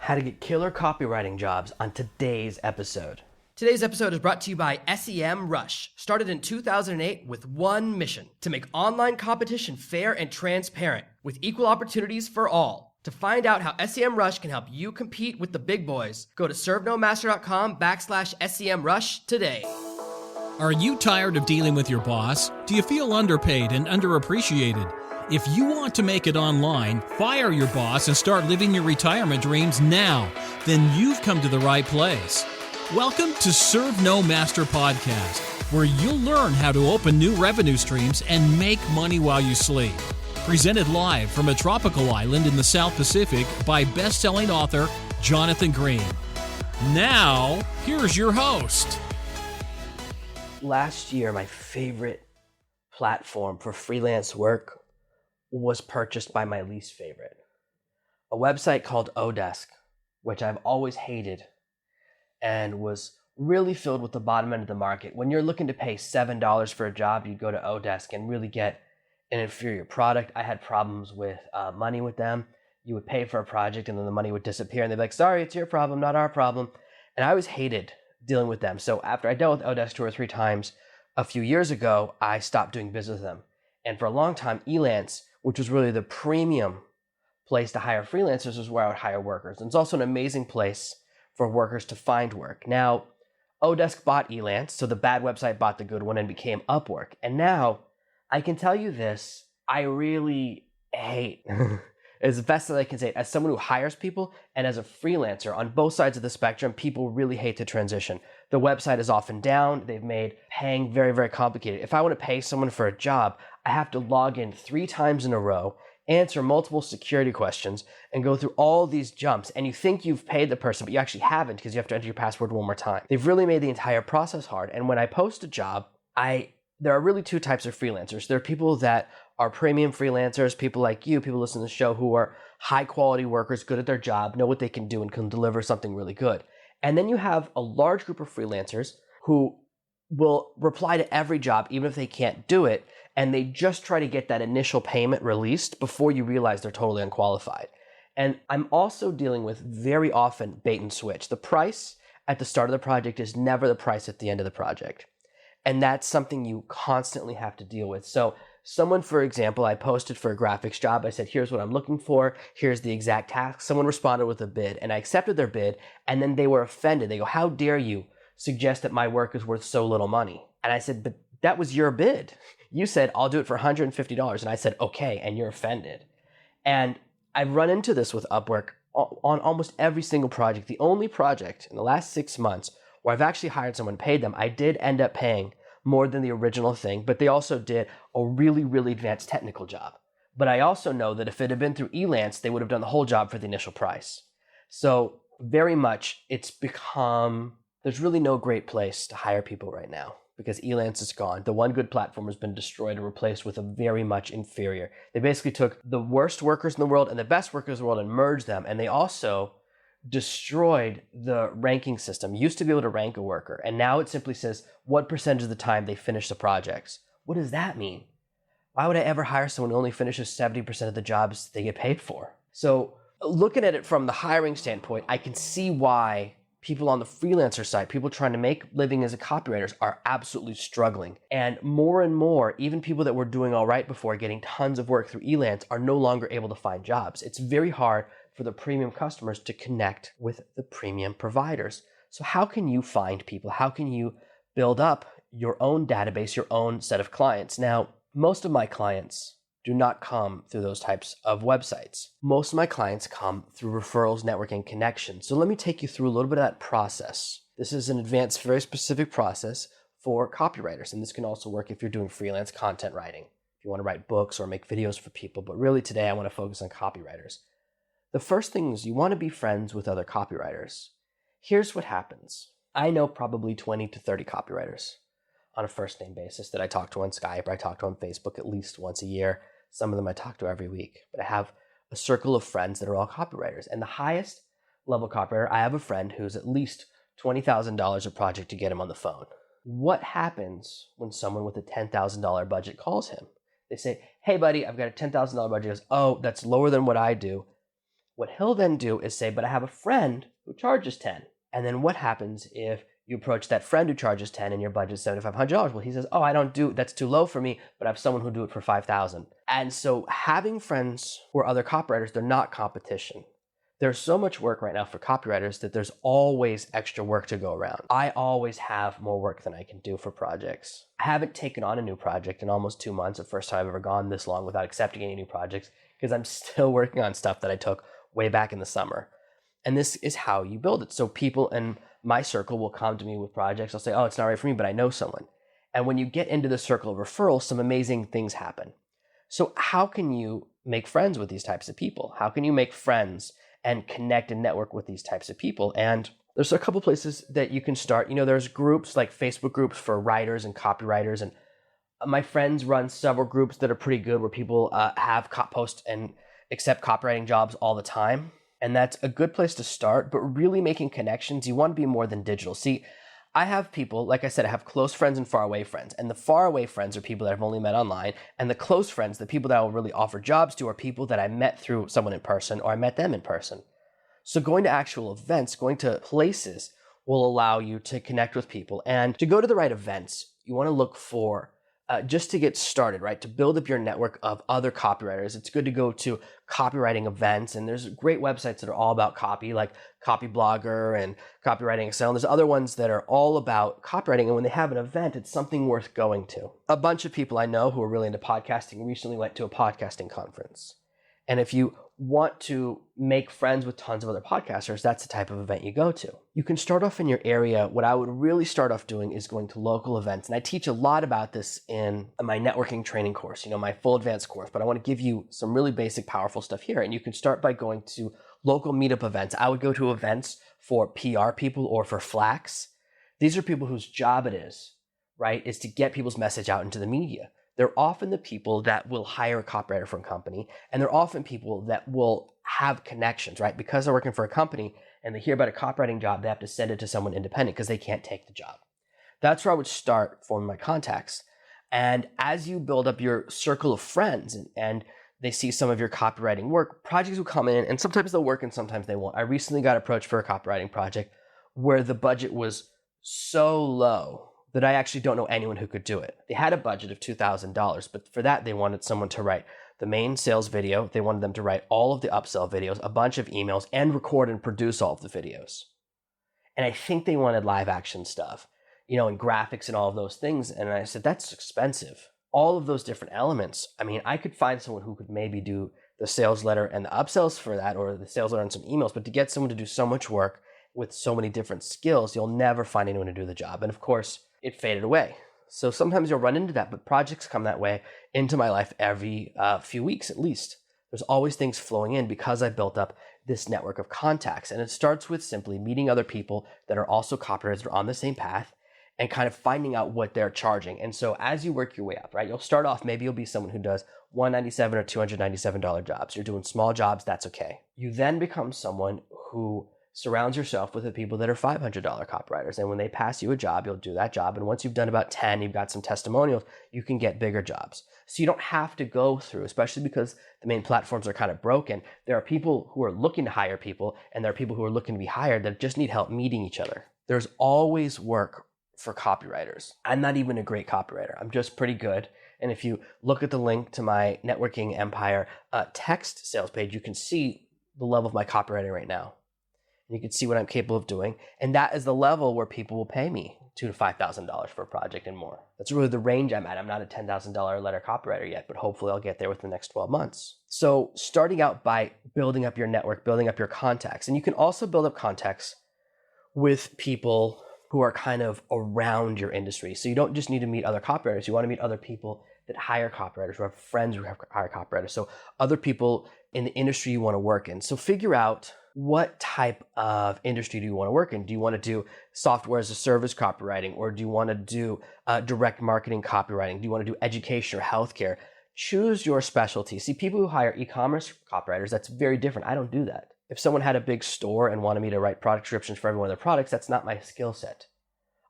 how to get killer copywriting jobs on today's episode. Today's episode is brought to you by SEMrush, started in 2008 with one mission: to make online competition fair and transparent with equal opportunities for all. To find out how SEMrush can help you compete with the big boys, go to servenomaster.com/SEMrush today. Are you tired of dealing with your boss? Do you feel underpaid and underappreciated? If you want to make it online, fire your boss and start living your retirement dreams now, then you've come to the right place. Welcome to Serve No Master Podcast, where you'll learn how to open new revenue streams and make money while you sleep. Presented live from a tropical island in the South Pacific by best-selling author Jonathan Green. Now, here's your host. Last year, my favorite platform for freelance work was purchased by my least favorite. A website called Odesk, which I've always hated and was really filled with the bottom end of the market. When you're looking to pay $7 for a job, you go to Odesk and really get an inferior product. I had problems with money with them. You would pay for a project and then the money would disappear and they'd be like, sorry, it's your problem, not our problem. And I always hated dealing with them. So after I dealt with Odesk 2 or 3 times a few years ago, I stopped doing business with them. And for a long time, Elance, which was really the premium place to hire freelancers, was where I would hire workers. And it's also an amazing place for workers to find work. Now, Odesk bought Elance, so the bad website bought the good one and became Upwork. And now, I can tell you this, I really hate, as best as I can say it, as someone who hires people and as a freelancer on both sides of the spectrum, people really hate to transition. The website is often down. They've made paying very, very complicated. If I want to pay someone for a job, I have to log in 3 times in a row, answer multiple security questions, and go through all these jumps. And you think you've paid the person, but you actually haven't because you have to enter your password one more time. They've really made the entire process hard. And when I post a job, there are really 2 types of freelancers. There are people that are premium freelancers, people like you, people listening to the show who are high quality workers, good at their job, know what they can do and can deliver something really good. And then you have a large group of freelancers who will reply to every job, even if they can't do it, and they just try to get that initial payment released before you realize they're totally unqualified. And I'm also dealing with very often bait and switch. The price at the start of the project is never the price at the end of the project. And that's something you constantly have to deal with. So someone, for example, I posted for a graphics job. I said, here's what I'm looking for. Here's the exact task. Someone responded with a bid and I accepted their bid. And then they were offended. They go, how dare you suggest that my work is worth so little money? And I said, but that was your bid. You said, I'll do it for $150. And I said, okay. And you're offended. And I've run into this with Upwork on almost every single project. The only project in the last 6 months where I've actually hired someone, paid them, I did end up paying more than the original thing, but they also did a really, really advanced technical job. But I also know that if it had been through Elance, they would have done the whole job for the initial price. So very much it's become, there's really no great place to hire people right now because Elance is gone. The one good platform has been destroyed and replaced with a very much inferior. They basically took the worst workers in the world and the best workers in the world and merged them, and they also destroyed the ranking system. You used to be able to rank a worker, and now it simply says what percentage of the time they finish the projects. What does that mean? Why would I ever hire someone who only finishes 70% of the jobs they get paid for? So looking at it from the hiring standpoint, I can see why people on the freelancer side, people trying to make living as a copywriters, are absolutely struggling. And more, even people that were doing all right before, getting tons of work through Elance, are no longer able to find jobs. It's very hard for the premium customers to connect with the premium providers. So how can you find people? How can you build up your own database, your own set of clients? Now, most of my clients do not come through those types of websites. Most of my clients come through referrals, networking, connections. So let me take you through a little bit of that process. This is an advanced, very specific process for copywriters. And this can also work if you're doing freelance content writing, if you want to write books or make videos for people. But really today, I want to focus on copywriters. The first thing is you want to be friends with other copywriters. Here's what happens. I know probably 20 to 30 copywriters on a first name basis that I talk to on Skype, or I talk to on Facebook at least once a year. Some of them I talk to every week. But I have a circle of friends that are all copywriters. And the highest level copywriter, I have a friend who's at least $20,000 a project to get him on the phone. What happens when someone with a $10,000 budget calls him? They say, hey buddy, I've got a $10,000 budget. He goes, oh, that's lower than what I do. What he'll then do is say, but I have a friend who charges 10. And then what happens if you approach that friend who charges 10 and your budget is $7,500? Well, he says, oh, that's too low for me, but I have someone who'll do it for 5,000. And so having friends who are other copywriters, they're not competition. There's so much work right now for copywriters that there's always extra work to go around. I always have more work than I can do for projects. I haven't taken on a new project in almost 2 months, the first time I've ever gone this long without accepting any new projects, because I'm still working on stuff that I took way back in the summer. And this is how you build it. So people in my circle will come to me with projects. I'll say, oh, it's not right for me, but I know someone. And when you get into the circle of referrals, some amazing things happen. So how can you make friends with these types of people? How can you make friends and connect and network with these types of people? And there's a couple places that you can start. There's groups like Facebook groups for writers and copywriters. And my friends run several groups that are pretty good where people have post and accept copywriting jobs all the time. And that's a good place to start, but really making connections, you want to be more than digital. See, I have people, like I said, I have close friends and far away friends. And the far away friends are people that I've only met online. And the close friends, the people that I will really offer jobs to, are people that I met through someone in person or I met them in person. So going to actual events, going to places will allow you to connect with people. And to go to the right events, you want to look for, just to get started, right? To build up your network of other copywriters, it's good to go to copywriting events. And there's great websites that are all about copy, like Copyblogger and Copywriting Excel. And there's other ones that are all about copywriting. And when they have an event, it's something worth going to. A bunch of people I know who are really into podcasting recently went to a podcasting conference. And if you want to make friends with tons of other podcasters, that's the type of event you go to. You can start off in your area. What I would really start off doing is going to local events. And I teach a lot about this in my networking training course, my full advanced course. But I want to give you some really basic, powerful stuff here. And you can start by going to local meetup events. I would go to events for PR people or for Flax. These are people whose job it is, right, is to get people's message out into the media. They're often the people that will hire a copywriter from a company, and they're often people that will have connections, right? Because they're working for a company and they hear about a copywriting job, they have to send it to someone independent because they can't take the job. That's where I would start forming my contacts. And as you build up your circle of friends and they see some of your copywriting work, projects will come in and sometimes they'll work and sometimes they won't. I recently got approached for a copywriting project where the budget was so low that I actually don't know anyone who could do it. They had a budget of $2,000, but for that, they wanted someone to write the main sales video. They wanted them to write all of the upsell videos, a bunch of emails, and record and produce all of the videos. And I think they wanted live action stuff, and graphics and all of those things. And I said, that's expensive. All of those different elements. I mean, I could find someone who could maybe do the sales letter and the upsells for that, or the sales letter and some emails, but to get someone to do so much work with so many different skills, you'll never find anyone to do the job. And of course, it faded away. So sometimes you'll run into that, but projects come that way into my life every few weeks at least. There's always things flowing in because I built up this network of contacts. And it starts with simply meeting other people that are also copywriters that are on the same path and kind of finding out what they're charging. And so as you work your way up, right, you'll start off, maybe you'll be someone who does $197 or $297 jobs. You're doing small jobs, that's okay. You then become someone who surrounds yourself with the people that are $500 copywriters. And when they pass you a job, you'll do that job. And once you've done about 10, you've got some testimonials, you can get bigger jobs. So you don't have to go through, especially because the main platforms are kind of broken. There are people who are looking to hire people, and there are people who are looking to be hired that just need help meeting each other. There's always work for copywriters. I'm not even a great copywriter. I'm just pretty good. And if you look at the link to my Networking Empire text sales page, you can see the level of my copywriting right now. You can see what I'm capable of doing. And that is the level where people will pay me $2,000 to $5,000 for a project and more. That's really the range I'm at. I'm not a $10,000 letter copywriter yet, but hopefully I'll get there within the next 12 months. So starting out by building up your network, building up your contacts. And you can also build up contacts with people who are kind of around your industry. So you don't just need to meet other copywriters. You want to meet other people that hire copywriters, who have friends who hire copywriters. So other people in the industry you want to work in. So figure out, what type of industry do you want to work in? Do you want to do software as a service copywriting, or do you want to do direct marketing copywriting? Do you want to do education or healthcare? Choose your specialty. See, people who hire e-commerce copywriters, that's very different. I don't do that. If someone had a big store and wanted me to write product descriptions for every one of their products, that's not my skill set.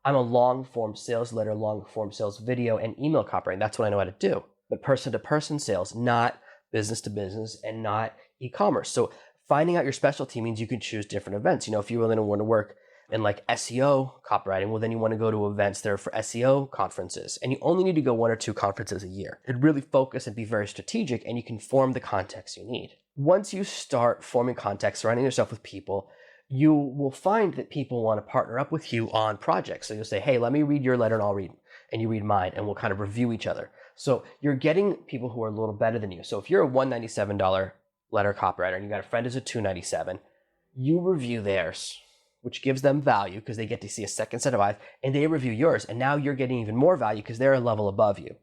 I'm a long-form sales letter, long-form sales video, and email copywriting. That's what I know how to do. But person-to-person sales, not business-to-business, and not e-commerce. So Finding out your specialty means you can choose different events. If you really want to work in like SEO copywriting, well, then you want to go to events that are for SEO conferences. And you only need to go 1 or 2 conferences a year. And really focus and be very strategic, and you can form the context you need. Once you start forming context, surrounding yourself with people, you will find that people want to partner up with you on projects. So you'll say, hey, let me read your letter and I'll read, and you read mine, and we'll kind of review each other. So you're getting people who are a little better than you. So if you're a $197 letter copywriter and you got a friend who's a $297, you review theirs, which gives them value because they get to see a second set of eyes, and they review yours. And now you're getting even more value because they're a level above you.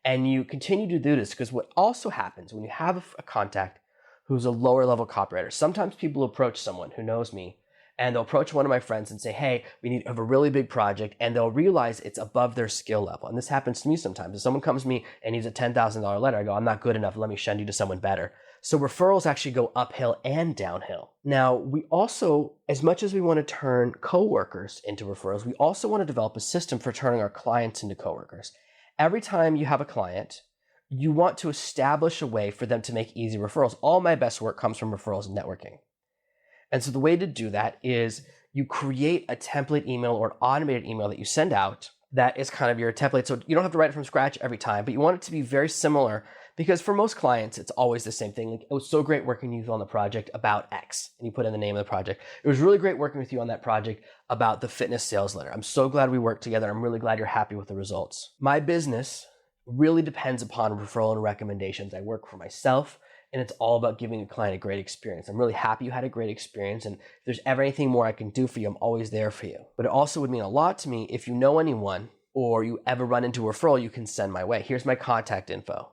And you continue to do this because what also happens when you have a contact who's a lower level copywriter, sometimes people approach someone who knows me, and they'll approach one of my friends and say, hey, we need to have a really big project, and they'll realize it's above their skill level. And this happens to me sometimes. If someone comes to me and needs a $10,000 letter, I go, I'm not good enough, let me send you to someone better. So referrals actually go uphill and downhill. Now, we also, as much as we want to turn coworkers into referrals, we also want to develop a system for turning our clients into coworkers. Every time you have a client, you want to establish a way for them to make easy referrals. All my best work comes from referrals and networking. And so the way to do that is you create a template email or an automated email that you send out that is kind of your template. So you don't have to write it from scratch every time, but you want it to be very similar, because for most clients, it's always the same thing. Like, it was so great working with you on the project about X, and you put in the name of the project. It was really great working with you on that project about the fitness sales letter. I'm so glad we worked together. I'm really glad you're happy with the results. My business really depends upon referral and recommendations. I work for myself, and it's all about giving a client a great experience. I'm really happy you had a great experience, and if there's ever anything more I can do for you, I'm always there for you. But it also would mean a lot to me if you know anyone or you ever run into a referral you can send my way. Here's my contact info.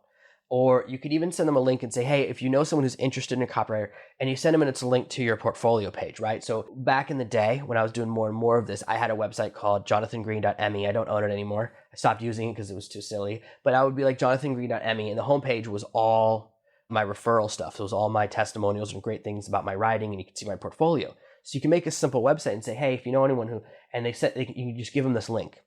Or you could even send them a link and say, hey, if you know someone who's interested in a copywriter, and you send them and it's a link to your portfolio page, right? So back in the day when I was doing more and more of this, I had a website called jonathangreen.me. I don't own it anymore. I stopped using it because it was too silly. But I would be like jonathangreen.me, and the homepage was all my referral stuff. So it was all my testimonials and great things about my writing, and you can see my portfolio. So you can make a simple website and say, hey, if you know anyone who, and you can just give them this link.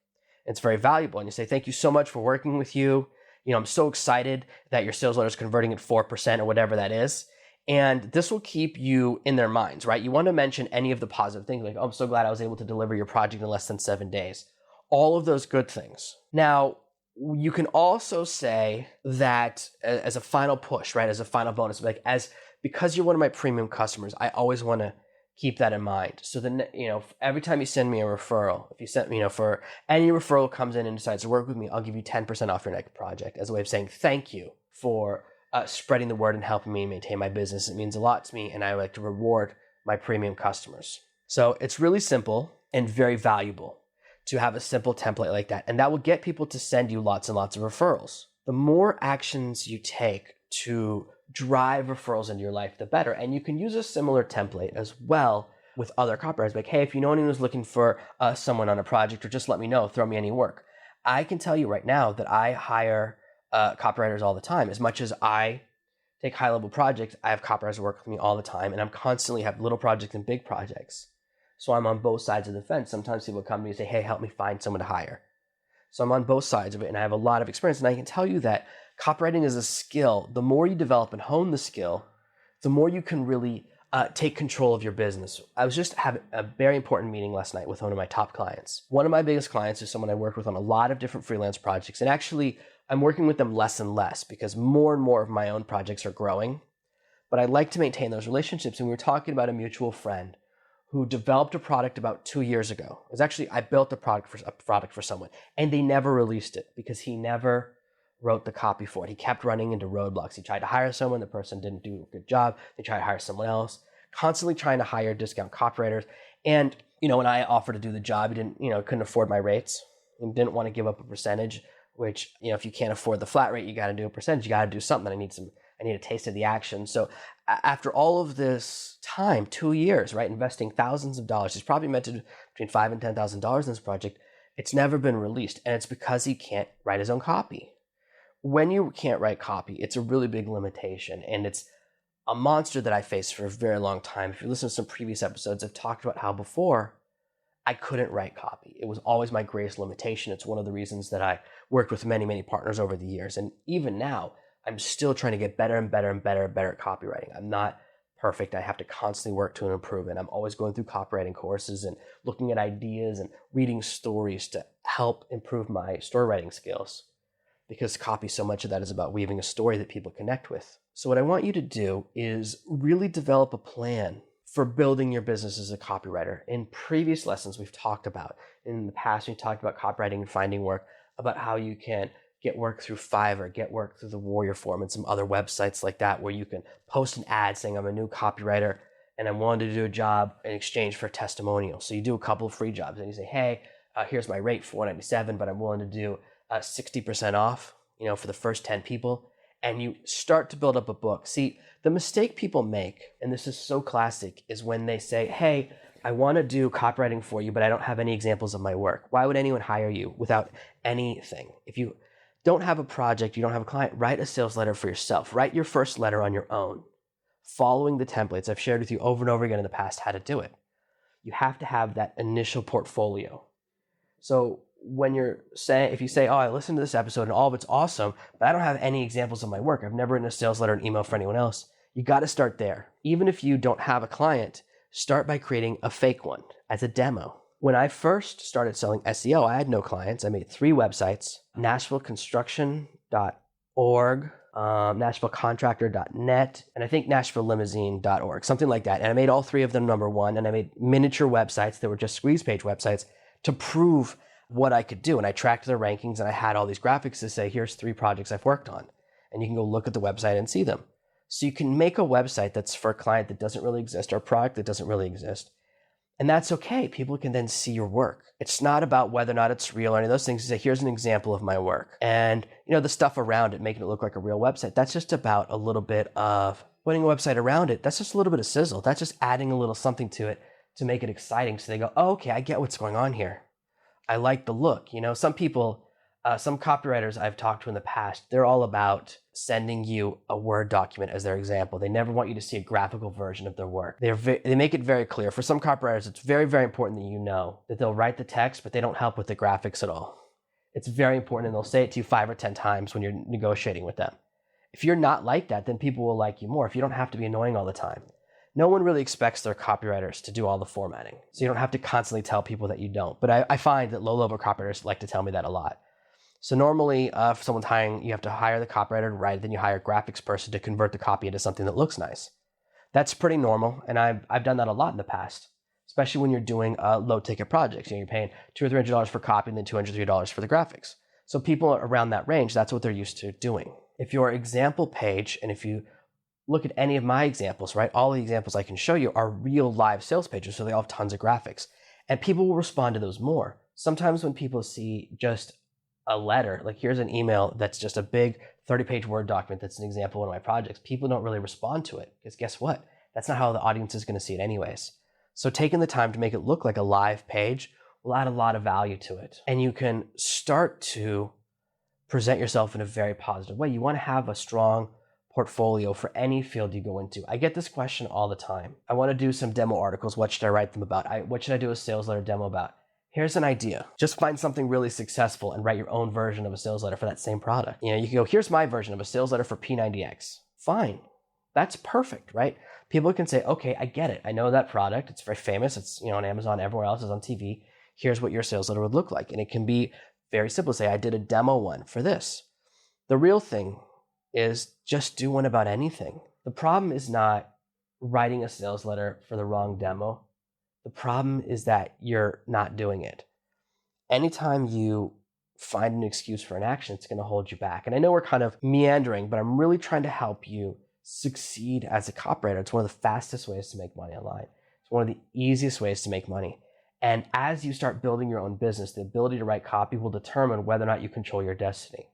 It's very valuable. And you say, thank you so much for working with you. I'm so excited that your sales letter is converting at 4% or whatever that is. And this will keep you in their minds, right? You want to mention any of the positive things, like, oh, I'm so glad I was able to deliver your project in less than 7 days. All of those good things. Now, you can also say that as a final push, right? As a final bonus, like, because you're one of my premium customers, I always want to keep that in mind. So then, every time you send me a referral, if you send, for any referral comes in and decides to work with me, I'll give you 10% off your next project as a way of saying thank you for spreading the word and helping me maintain my business. It means a lot to me, and I like to reward my premium customers. So it's really simple and very valuable to have a simple template like that. And that will get people to send you lots and lots of referrals. The more actions you take to drive referrals into your life, the better. And you can use a similar template as well with other copywriters. Like, hey, if you know anyone who's looking for someone on a project, or just let me know, throw me any work. I can tell you right now that I hire copywriters all the time. As much as I take high-level projects, I have copywriters work with me all the time, and I'm constantly have little projects and big projects. So I'm on both sides of the fence. Sometimes people come to me and say, hey, help me find someone to hire. So I'm on both sides of it, and I have a lot of experience. And I can tell you that copywriting is a skill. The more you develop and hone the skill, the more you can really take control of your business. I was just having a very important meeting last night with one of my top clients. One of my biggest clients is someone I worked with on a lot of different freelance projects. And actually, I'm working with them less and less because more and more of my own projects are growing. But I like to maintain those relationships. And we were talking about a mutual friend who developed a product about 2 years ago. It was actually, I built a product for someone, and they never released it because he never wrote the copy for it. He kept running into roadblocks. He tried to hire someone, the person didn't do a good job. They tried to hire someone else, constantly trying to hire discount copywriters. And, when I offered to do the job, he didn't, couldn't afford my rates and didn't want to give up a percentage, which, if you can't afford the flat rate, you got to do a percentage. You got to do something. I need a taste of the action. So after all of this time, 2 years, right, investing thousands of dollars, he's probably invested between $5,000 and $10,000 in this project. It's never been released. And it's because he can't write his own copy. When you can't write copy, it's a really big limitation. And it's a monster that I faced for a very long time. If you listen to some previous episodes, I've talked about how before I couldn't write copy. It was always my greatest limitation. It's one of the reasons that I worked with many, many partners over the years. And even now, I'm still trying to get better and better and better and better at copywriting. I'm not perfect. I have to constantly work to improve it. I'm always going through copywriting courses and looking at ideas and reading stories to help improve my story writing skills, because copy, so much of that is about weaving a story that people connect with. So what I want you to do is really develop a plan for building your business as a copywriter. In previous lessons, we've talked about, in the past, we talked about copywriting and finding work, about how you can get work through Fiverr, get work through the Warrior Forum and some other websites like that, where you can post an ad saying, I'm a new copywriter and I'm willing to do a job in exchange for a testimonial. So you do a couple of free jobs and you say, hey, here's my rate, $4.97, but I'm willing to do 60% off, for the first 10 people. And you start to build up a book. See, the mistake people make, and this is so classic, is when they say, hey, I want to do copywriting for you, but I don't have any examples of my work. Why would anyone hire you without anything? If you don't have a project, you don't have a client, write a sales letter for yourself. Write your first letter on your own, following the templates I've shared with you over and over again in the past how to do it. You have to have that initial portfolio. So when if you say, oh, I listened to this episode and all of it's awesome, but I don't have any examples of my work, I've never written a sales letter and email for anyone else, you got to start there. Even if you don't have a client, start by creating a fake one as a demo. When I first started selling SEO, I had no clients. I made 3 websites, NashvilleConstruction.org, NashvilleContractor.net, and I think NashvilleLimousine.org, something like that. And I made all 3 of them number 1, and I made miniature websites that were just squeeze page websites to prove what I could do. And I tracked their rankings, and I had all these graphics to say, here's 3 projects I've worked on. And you can go look at the website and see them. So you can make a website that's for a client that doesn't really exist, or a product that doesn't really exist. And that's okay. People can then see your work. It's not about whether or not it's real or any of those things. You say, here's an example of my work. And the stuff around it, making it look like a real website, that's just about a little bit of putting a website around it. That's just a little bit of sizzle. That's just adding a little something to it to make it exciting. So they go, oh, okay, I get what's going on here. I like the look. Some people, some copywriters I've talked to in the past, they're all about sending you a Word document as their example. They never want you to see a graphical version of their work. They make it very clear. For some copywriters, it's very, very important that that they'll write the text, but they don't help with the graphics at all. It's very important, and they'll say it to you 5 or 10 times when you're negotiating with them. If you're not like that, then people will like you more if you don't have to be annoying all the time. No one really expects their copywriters to do all the formatting, so you don't have to constantly tell people that you don't. But I find that low-level copywriters like to tell me that a lot. So normally, if someone's hiring, you have to hire the copywriter to write, then you hire a graphics person to convert the copy into something that looks nice. That's pretty normal, and I've done that a lot in the past, especially when you're doing low-ticket projects. You're paying $200 or $300 for copy and then $200 or $300 for the graphics. So people around that range, that's what they're used to doing. If your example page, and if you look at any of my examples, right, all the examples I can show you are real live sales pages, so they all have tons of graphics, and people will respond to those more. Sometimes when people see just a letter, like here's an email that's just a big 30-page Word document that's an example of one of my projects, people don't really respond to it, because guess what? That's not how the audience is going to see it anyways. So taking the time to make it look like a live page will add a lot of value to it. And you can start to present yourself in a very positive way. You want to have a strong portfolio for any field you go into. I get this question all the time. I want to do some demo articles. What should I write them about? What should I do a sales letter demo about? Here's an idea. Just find something really successful and write your own version of a sales letter for that same product. You can go, here's my version of a sales letter for P90X. Fine. That's perfect, right? People can say, okay, I get it. I know that product. It's very famous. It's on Amazon, everywhere else. It's on TV. Here's what your sales letter would look like. And it can be very simple. Say, I did a demo one for this. The real thing is just do one about anything. The problem is not writing a sales letter for the wrong demo. The problem is that you're not doing it. Anytime you find an excuse for an action, it's going to hold you back. And I know we're kind of meandering, but I'm really trying to help you succeed as a copywriter. It's one of the fastest ways to make money online. It's one of the easiest ways to make money. And as you start building your own business, the ability to write copy will determine whether or not you control your destiny.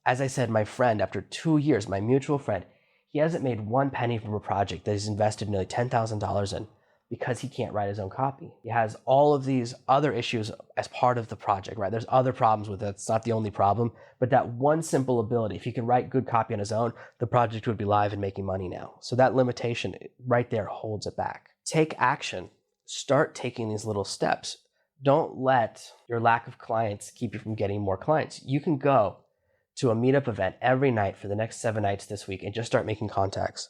As I said, my friend, after 2 years, my mutual friend, he hasn't made one penny from a project that he's invested nearly $10,000 in, because he can't write his own copy. He has all of these other issues as part of the project, right? There's other problems with it. It's not the only problem, but that one simple ability, if he could write good copy on his own, the project would be live and making money now. So that limitation right there holds it back. Take action. Start taking these little steps. Don't let your lack of clients keep you from getting more clients. You can go to a meetup event every night for the next 7 nights this week and just start making contacts.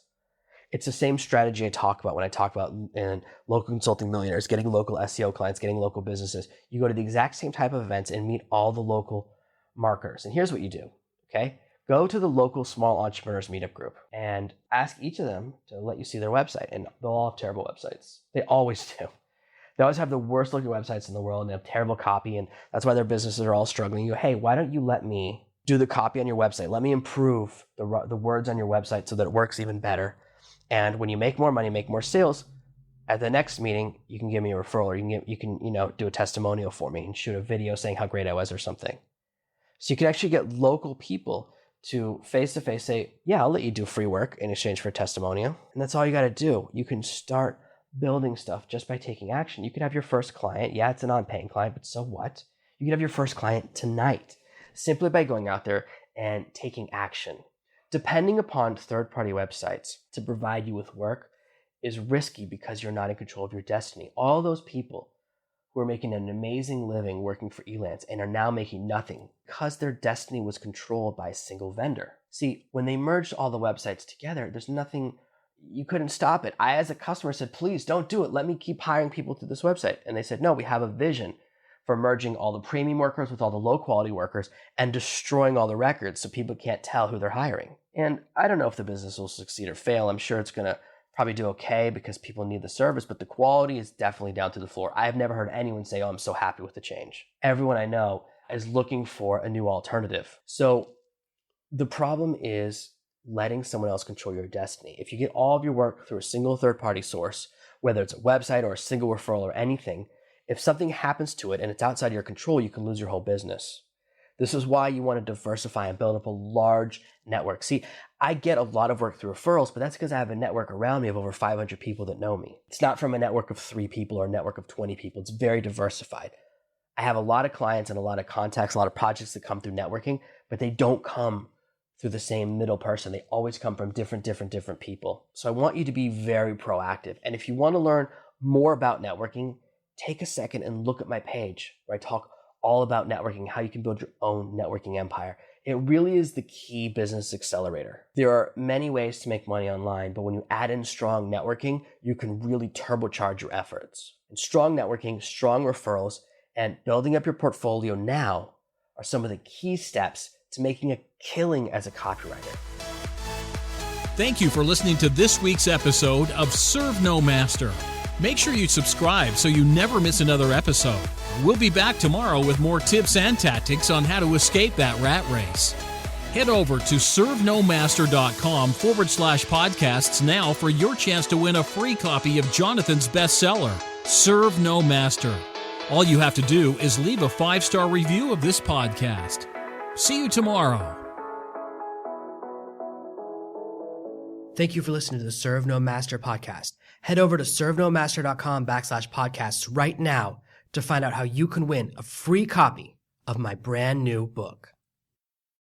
It's the same strategy I talk about when I talk about in local consulting millionaires, getting local SEO clients, getting local businesses. You go to the exact same type of events and meet all the local marketers. And here's what you do, okay? Go to the local small entrepreneurs meetup group and ask each of them to let you see their website. And they'll all have terrible websites. They always do. They always have the worst looking websites in the world and they have terrible copy. And that's why their businesses are all struggling. You go, hey, why don't you let me do the copy on your website? Let me improve the words on your website so that it works even better. And when you make more money, make more sales, at the next meeting, you can give me a referral, or you can do a testimonial for me and shoot a video saying how great I was or something. So you can actually get local people to face-to-face say, yeah, I'll let you do free work in exchange for a testimonial. And that's all you got to do. You can start building stuff just by taking action. You could have your first client. Yeah, it's a non-paying client, but so what? You could have your first client tonight simply by going out there and taking action. Depending upon third-party websites to provide you with work is risky because you're not in control of your destiny. All those people who are making an amazing living working for Elance and are now making nothing because their destiny was controlled by a single vendor. See, when they merged all the websites together, there's nothing, you couldn't stop it. I, as a customer, said, please don't do it. Let me keep hiring people through this website. And they said, no, we have a vision for merging all the premium workers with all the low quality workers and destroying all the records so people can't tell who they're hiring. And I don't know if the business will succeed or fail. I'm sure it's going to probably do okay because people need the service, but the quality is definitely down to the floor. I have never heard anyone say, oh, I'm so happy with the change. Everyone I know is looking for a new alternative. So the problem is letting someone else control your destiny. If you get all of your work through a single third-party source, whether it's a website or a single referral or anything, if something happens to it and it's outside your control, you can lose your whole business. This is why you want to diversify and build up a large network. See, I get a lot of work through referrals, but that's because I have a network around me of over 500 people that know me. It's not from a network of 3 people or a network of 20 people. It's very diversified. I have a lot of clients and a lot of contacts, a lot of projects that come through networking, but they don't come through the same middle person. They always come from different people. So I want you to be very proactive. And if you want to learn more about networking, take a second and look at my page where I talk all about networking, how you can build your own networking empire. It really is the key business accelerator. There are many ways to make money online, but when you add in strong networking, you can really turbocharge your efforts. And strong networking, strong referrals, and building up your portfolio now are some of the key steps to making a killing as a copywriter. Thank you for listening to this week's episode of Serve No Master. Make sure you subscribe so you never miss another episode. We'll be back tomorrow with more tips and tactics on how to escape that rat race. Head over to servenomaster.com/podcasts now for your chance to win a free copy of Jonathan's bestseller, Serve No Master. All you have to do is leave a 5-star review of this podcast. See you tomorrow. Thank you for listening to the Serve No Master podcast. Head over to servenomaster.com/podcasts right now to find out how you can win a free copy of my brand new book.